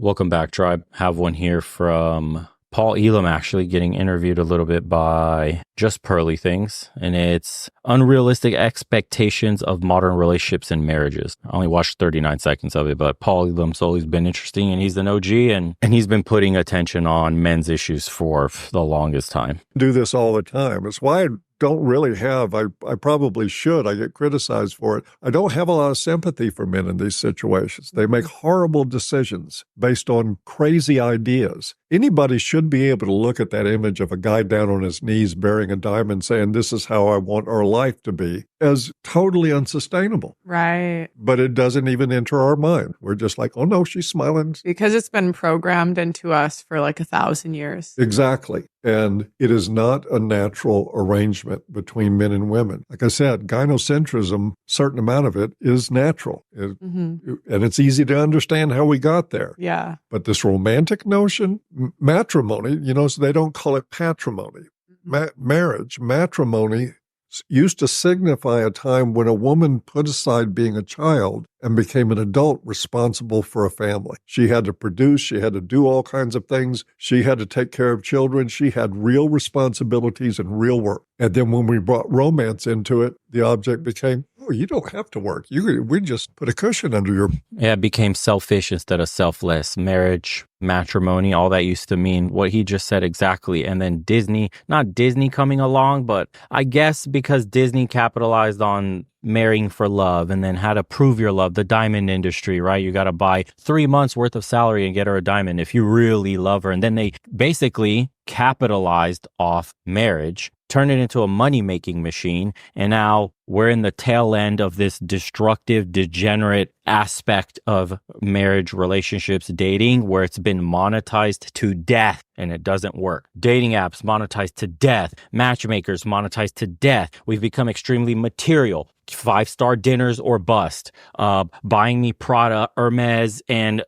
Welcome back, Tribe. Have one here from Paul Elam, actually getting interviewed a little bit by Just Pearly Things, and it's unrealistic expectations of modern relationships and marriages. I only watched 39 seconds of it, but Paul Elam's always been interesting, and he's an OG, and he's been putting attention on men's issues for the longest time. Do this all the time. It's why I don't really have, I probably should, I get criticized for it. I don't have a lot of sympathy for men in these situations. They make horrible decisions based on crazy ideas. Anybody should be able to look at that image of a guy down on his knees bearing a diamond saying, this is how I want our life to be, as totally unsustainable. Right. But it doesn't even enter our mind. We're just like, oh no, she's smiling. Because it's been programmed into us for like 1,000 years. Exactly. And it is not a natural arrangement between men and women. Like I said, gynocentrism, certain amount of it is natural. And it's easy to understand how we got there. Yeah. But this romantic notion, matrimony, so they don't call it patrimony. Marriage, matrimony used to signify a time when a woman put aside being a child and became an adult responsible for a family. She had to produce, she had to do all kinds of things. She had to take care of children. She had real responsibilities and real work. And then when we brought romance into it, the object became, oh, you don't have to work. We just put a cushion under your... Yeah, it became selfish instead of selfless. Marriage, matrimony, all that used to mean what he just said exactly. And then Disney, not Disney coming along, but I guess because Disney capitalized on marrying for love and then how to prove your love, the diamond industry, right? You got to buy 3 months worth of salary and get her a diamond if you really love her. And then they basically capitalized off marriage, turned it into a money-making machine. And now we're in the tail end of this destructive, degenerate aspect of marriage, relationships, dating, where it's been monetized to death and it doesn't work. Dating apps monetized to death. Matchmakers monetized to death. We've become extremely material. 5-star dinners or bust. Buying me Prada, Hermes, and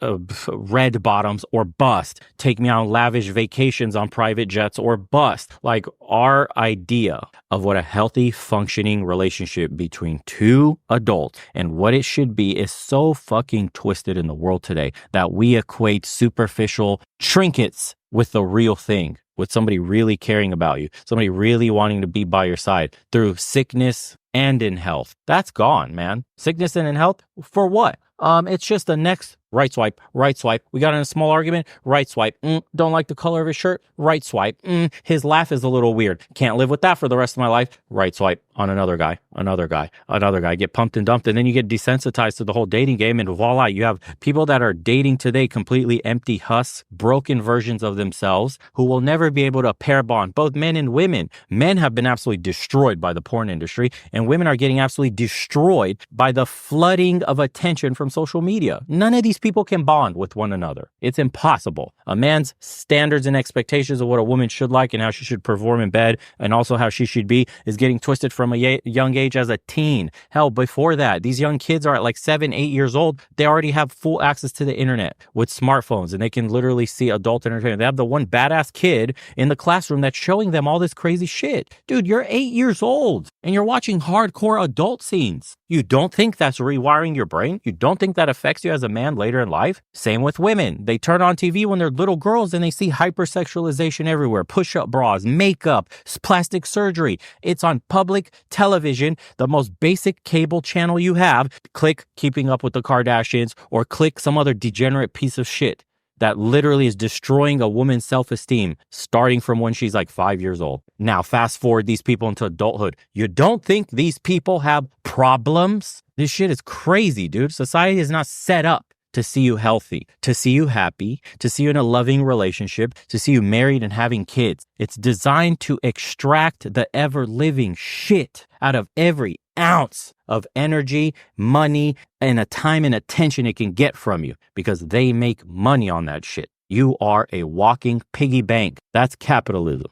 red bottoms or bust. Take me on lavish vacations on private jets or bust. Like, our idea of what a healthy, functioning relationship between two adults and what it should be is so fucking twisted in the world today that we equate superficial trinkets with the real thing, with somebody really caring about you, somebody really wanting to be by your side through sickness and in health. That's gone, man. Sickness and in health, for what? It's just the next right swipe, right swipe. We got in a small argument, right swipe. Don't like the color of his shirt, right swipe. His laugh is a little weird. Can't live with that for the rest of my life. Right swipe on another guy, another guy, another guy. Get pumped and dumped, and then you get desensitized to the whole dating game, and voila, you have people that are dating today, completely empty husks, broken versions of themselves, who will never be able to pair bond, both men and women. Men have been absolutely destroyed by the porn industry, and women are getting absolutely destroyed by the flooding of attention from social media. None of these people can bond with one another. It's impossible. A man's standards and expectations of what a woman should like and how she should perform in bed, and also how she should be, is getting twisted from a young age as a teen. Hell, before that, these young kids are at like 7, 8 years old. They already have full access to the internet with smartphones, and they can literally see adult entertainment. They have the one badass kid in the classroom that's showing them all this crazy shit. Dude, you're 8 years old and you're watching hardcore adult scenes. You don't think that's rewiring your brain? You don't think that affects you as a man later in life? Same with women. They turn on TV when they're little girls and they see hypersexualization everywhere. Push-up bras, makeup, plastic surgery. It's on public television, the most basic cable channel you have. Click Keeping Up with the Kardashians or click some other degenerate piece of shit that literally is destroying a woman's self-esteem starting from when she's like 5 years old. Now, fast forward these people into adulthood. You don't think these people have problems? This shit is crazy, dude. Society is not set up to see you healthy, to see you happy, to see you in a loving relationship, to see you married and having kids. It's designed to extract the ever-living shit out of every ounce of energy, money, and a time and attention it can get from you, because they make money on that shit. You are a walking piggy bank. That's capitalism.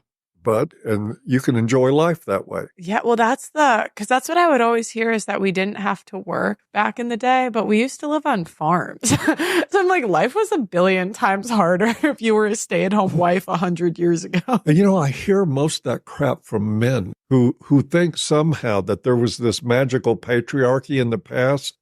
and you can enjoy life that way. Yeah, well, because that's what I would always hear is that we didn't have to work back in the day, but we used to live on farms. So I'm like, life was a billion times harder if you were a stay-at-home wife 100 years ago. And I hear most of that crap from men who think somehow that there was this magical patriarchy in the past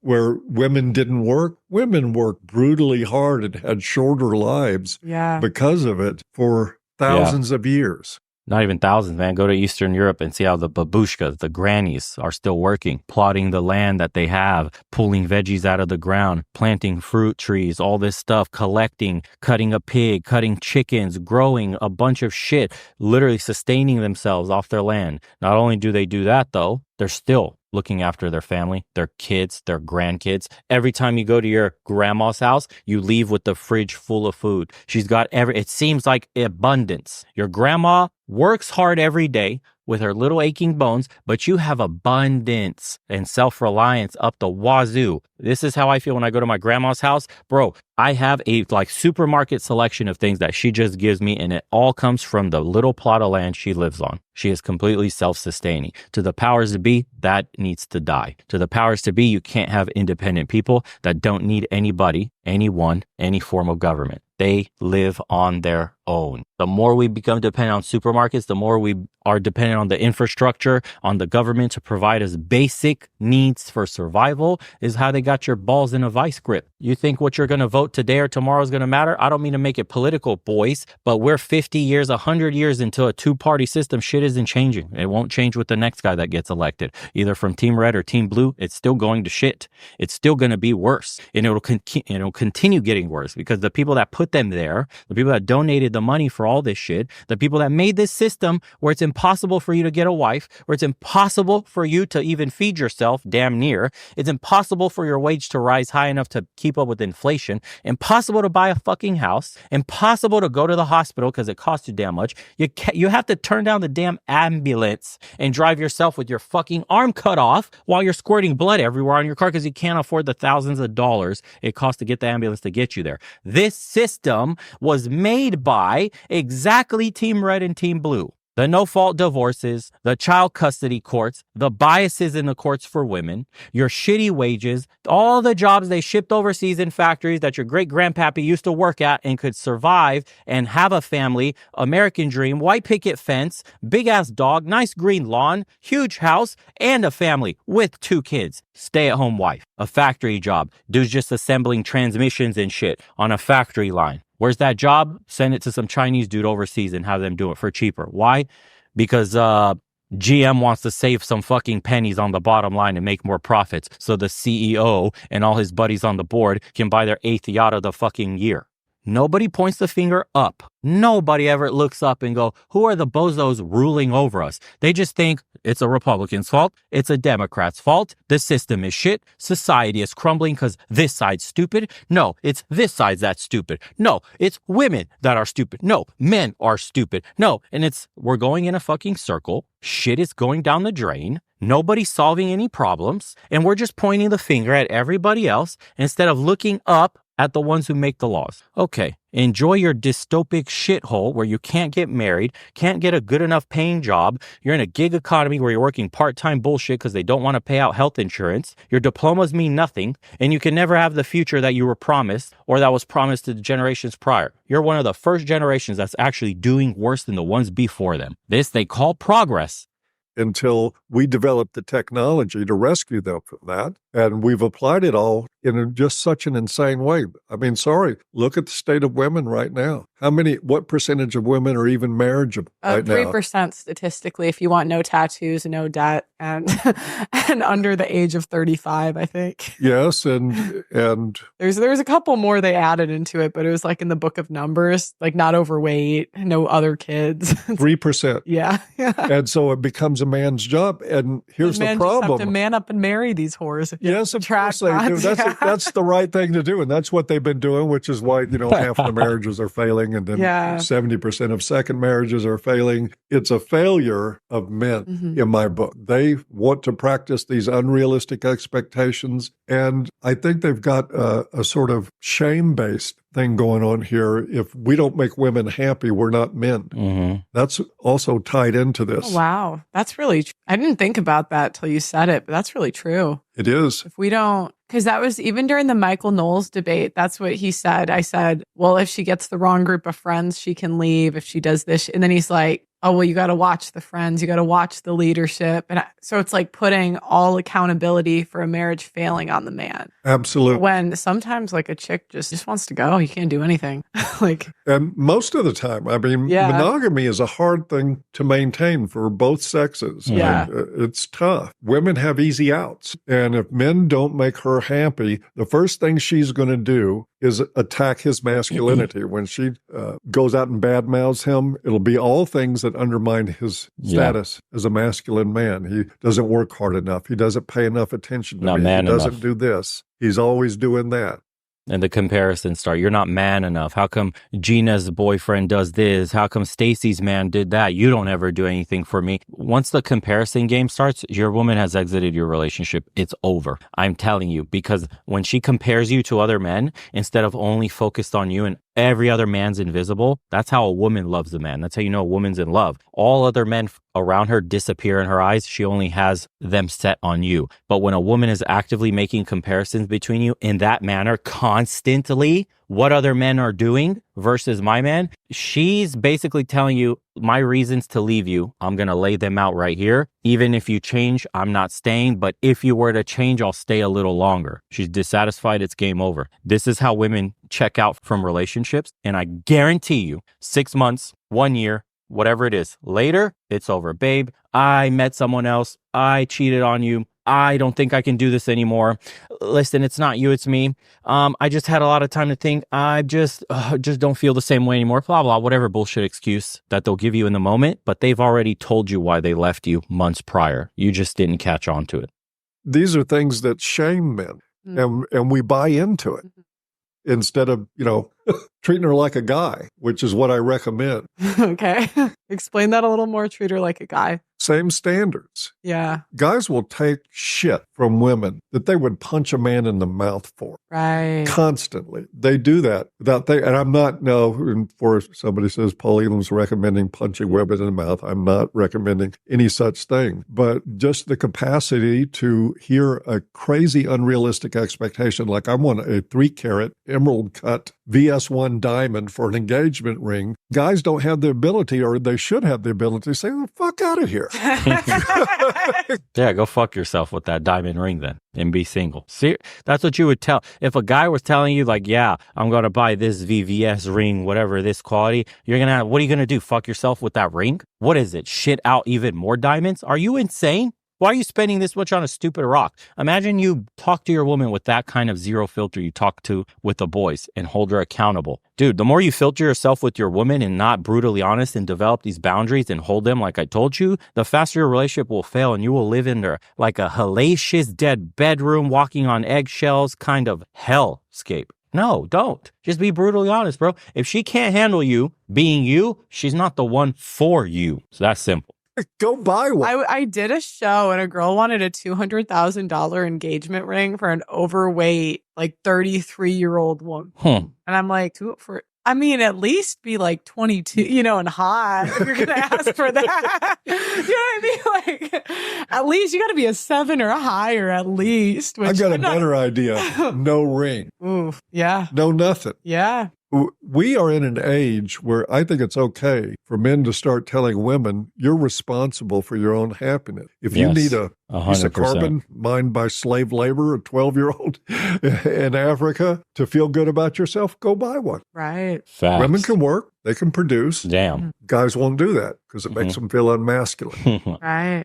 where women didn't work. Women worked brutally hard and had shorter lives because of it for thousands of years. Not even thousands, man. Go to Eastern Europe and see how the babushkas, the grannies, are still working, plotting the land that they have, pulling veggies out of the ground, planting fruit trees, all this stuff, collecting, cutting a pig, cutting chickens, growing a bunch of shit, literally sustaining themselves off their land. Not only do they do that, though, they're still looking after their family, their kids, their grandkids. Every time you go to your grandma's house, you leave with the fridge full of food. She's got it seems like abundance. Your grandma works hard every day with her little aching bones, but you have abundance and self-reliance up the wazoo. This is how I feel when I go to my grandma's house. Bro, I have a supermarket selection of things that she just gives me, and it all comes from the little plot of land she lives on. She is completely self-sustaining. To the powers to be, that needs to die. To the powers to be, you can't have independent people that don't need anybody, anyone, any form of government. They live on their own. The more we become dependent on supermarkets, the more we are dependent on the infrastructure, on the government to provide us basic needs for survival, is how they got your balls in a vice grip. You think what you're going to vote today or tomorrow is going to matter? I don't mean to make it political, boys, but we're 50 years, 100 years into a two-party system. Shit isn't changing. It won't change with the next guy that gets elected. Either from Team Red or Team Blue, it's still going to shit. It's still going to be worse. And it'll continue getting worse because the people that put them there, the people that donated the money for all this shit, the people that made this system where it's impossible for you to get a wife, where it's impossible for you to even feed yourself, damn near, it's impossible for your wage to rise high enough to keep up with inflation, impossible to buy a fucking house, impossible to go to the hospital because it costs you damn much. You have to turn down the damn ambulance and drive yourself with your fucking arm cut off while you're squirting blood everywhere on your car because you can't afford the thousands of dollars it costs to get the ambulance to get you there. This system was made by exactly Team Red and Team Blue. The no-fault divorces, the child custody courts, the biases in the courts for women, your shitty wages, all the jobs they shipped overseas in factories that your great-grandpappy used to work at and could survive and have a family, American dream, white picket fence, big-ass dog, nice green lawn, huge house, and a family with 2 kids. Stay-at-home wife, a factory job, dudes just assembling transmissions and shit on a factory line. Where's that job? Send it to some Chinese dude overseas and have them do it for cheaper. Why? Because GM wants to save some fucking pennies on the bottom line and make more profits so the CEO and all his buddies on the board can buy their 8th yacht of the fucking year. Nobody points the finger up. Nobody ever looks up and go, who are the bozos ruling over us? They just think it's a Republican's fault. It's a Democrat's fault. The system is shit. Society is crumbling because this side's stupid. No, it's this side that's stupid. No, it's women that are stupid. No, men are stupid. No, and we're going in a fucking circle. Shit is going down the drain. Nobody's solving any problems. And we're just pointing the finger at everybody else instead of looking up at the ones who make the laws. Okay, enjoy your dystopic shithole where you can't get married, can't get a good enough paying job, you're in a gig economy where you're working part-time bullshit because they don't want to pay out health insurance, your diplomas mean nothing, and you can never have the future that you were promised or that was promised to the generations prior. You're one of the first generations that's actually doing worse than the ones before them. This they call progress. Until we develop the technology to rescue them from that. And we've applied it all in just such an insane way. I mean, sorry, look at the state of women right now. What percentage of women are even marriageable right now? 3% statistically, if you want no tattoos, no debt, and and under the age of 35, I think. Yes, and there's a couple more they added into it, but it was like in the book of Numbers, like not overweight, no other kids. 3%. Yeah. And so it becomes a man's job. And here's the problem. Just have to man up and marry these whores. Yes, of Track course they do. mods, yeah. That's the right thing to do, and that's what they've been doing, which is why half the marriages are failing, and then Yeah. 70% of second marriages are failing. It's a failure of men in my book. They want to practice these unrealistic expectations, and I think they've got a sort of shame-based thing going on here. If we don't make women happy, we're not men. That's also tied into this. Oh, wow. That's really, I didn't think about that till you said it, but that's really true. It is. If we don't, because that was even during the Michael Knowles debate, that's what he said. I said, well, if she gets the wrong group of friends, she can leave. If she does this, and then he's like, oh, well, you got to watch the friends, you got to watch the leadership. And so it's like putting all accountability for a marriage failing on the man. Absolutely. When sometimes like a chick just wants to go, you can't do anything. And most of the time, I mean, monogamy is a hard thing to maintain for both sexes. Yeah. It's tough. Women have easy outs. And if men don't make her happy, the first thing she's going to do is attack his masculinity. When she goes out and badmouths him, it'll be all things that undermine his status as a masculine man. He doesn't work hard enough. He doesn't pay enough attention to me. He doesn't do this. He's always doing that. And the comparisons start. You're not man enough. How come Gina's boyfriend does this? How come Stacy's man did that? You don't ever do anything for me. Once the comparison game starts, your woman has exited your relationship. It's over. I'm telling you, because when she compares you to other men, instead of only focused on you and every other man's invisible, that's how a woman loves a man. That's how you know a woman's in love. All other men around her disappear in her eyes. She only has them set on you. But when a woman is actively making comparisons between you in that manner constantly, what other men are doing versus my man, she's basically telling you my reasons to leave you. I'm going to lay them out right here. Even if you change, I'm not staying. But if you were to change, I'll stay a little longer. She's dissatisfied. It's game over. This is how women check out from relationships. And I guarantee you 6 months, 1 year, whatever it is, later, it's over. Babe, I met someone else. I cheated on you. I don't think I can do this anymore. Listen, it's not you, it's me. I just had a lot of time to think. I just don't feel the same way anymore. Blah, blah, whatever bullshit excuse that they'll give you in the moment. But they've already told you why they left you months prior. You just didn't catch on to it. These are things that shame men, and we buy into it. Instead of, treating her like a guy, which is what I recommend. Okay. Explain that a little more. Treat her like a guy. Same standards. Yeah. Guys will take shit from women that they would punch a man in the mouth for. Right. Constantly. They do that without and I'm not, before somebody says Paul Elam's recommending punching women in the mouth, I'm not recommending any such thing. But just the capacity to hear a crazy, unrealistic expectation, like I want a 3-carat emerald cut VS1 diamond for an engagement ring. Guys don't have the ability, or they should have the ability, to say, the fuck out of here. Yeah, go fuck yourself with that diamond ring then and be single. See, that's what you would tell. If a guy was telling you like, yeah, I'm going to buy this VVS ring, whatever this quality, what are you going to do? Fuck yourself with that ring? What is it? Shit out even more diamonds? Are you insane? Why are you spending this much on a stupid rock? Imagine you talk to your woman with that kind of zero filter you talk to with the boys and hold her accountable. Dude, the more you filter yourself with your woman and not brutally honest and develop these boundaries and hold them like I told you, the faster your relationship will fail and you will live in there like a hellacious dead bedroom walking on eggshells kind of hellscape. No, don't. Just be brutally honest, bro. If she can't handle you being you, she's not the one for you. So that's simple. Go buy one. I did a show and a girl wanted a $200,000 engagement ring for an overweight, like 33-year-old woman. And I'm like, at least be like 22, and hot if you're going to ask for that. You know what I mean? Like, at least you got to be a 7 or a higher at least. I got a better idea. No ring. Ooh, yeah. No nothing. Yeah. We are in an age where I think it's okay for men to start telling women, you're responsible for your own happiness. If you need a 100%. piece of carbon mined by slave labor, a 12-year-old in Africa, to feel good about yourself, go buy one. Right. Facts. Women can work. They can produce. Damn. Guys won't do that because it makes them feel unmasculine. Right.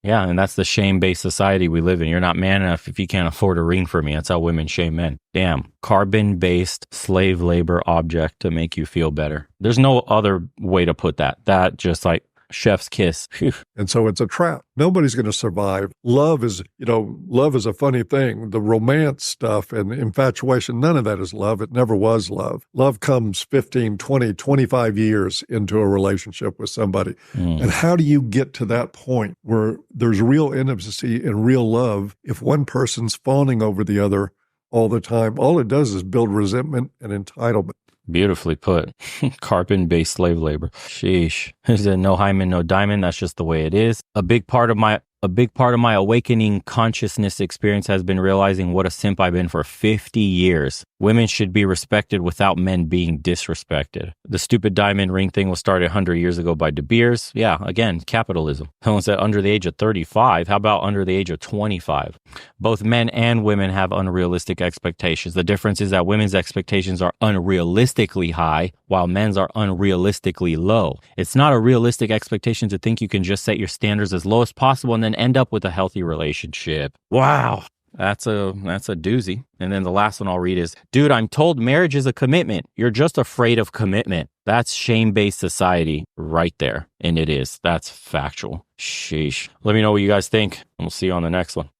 Yeah, and that's the shame-based society we live in. You're not man enough if you can't afford a ring for me. That's how women shame men. Damn. Carbon-based slave labor object to make you feel better. There's no other way to put that. That just like Chef's kiss. Phew. And so it's a trap. Nobody's going to survive. Love is a funny thing. The romance stuff and infatuation, none of that is love. It never was love. Love comes 15, 20, 25 years into a relationship with somebody. And how do you get to that point where there's real intimacy and real love if one person's fawning over the other all the time? All it does is build resentment and entitlement. Beautifully put. Carbon-based slave labor. Sheesh. He said, no hymen, no diamond. That's just the way it is. A big part of my awakening consciousness experience has been realizing what a simp I've been for 50 years. Women should be respected without men being disrespected. The stupid diamond ring thing was started 100 years ago by De Beers. Yeah, again, capitalism. Someone said under the age of 35. How about under the age of 25? Both men and women have unrealistic expectations. The difference is that women's expectations are unrealistically high, while men's are unrealistically low. It's not a realistic expectation to think you can just set your standards as low as possible and then end up with a healthy relationship. Wow. That's a doozy. And then the last one I'll read is, dude, I'm told marriage is a commitment. You're just afraid of commitment. That's shame-based society right there. And it is. That's factual. Sheesh. Let me know what you guys think, and we'll see you on the next one.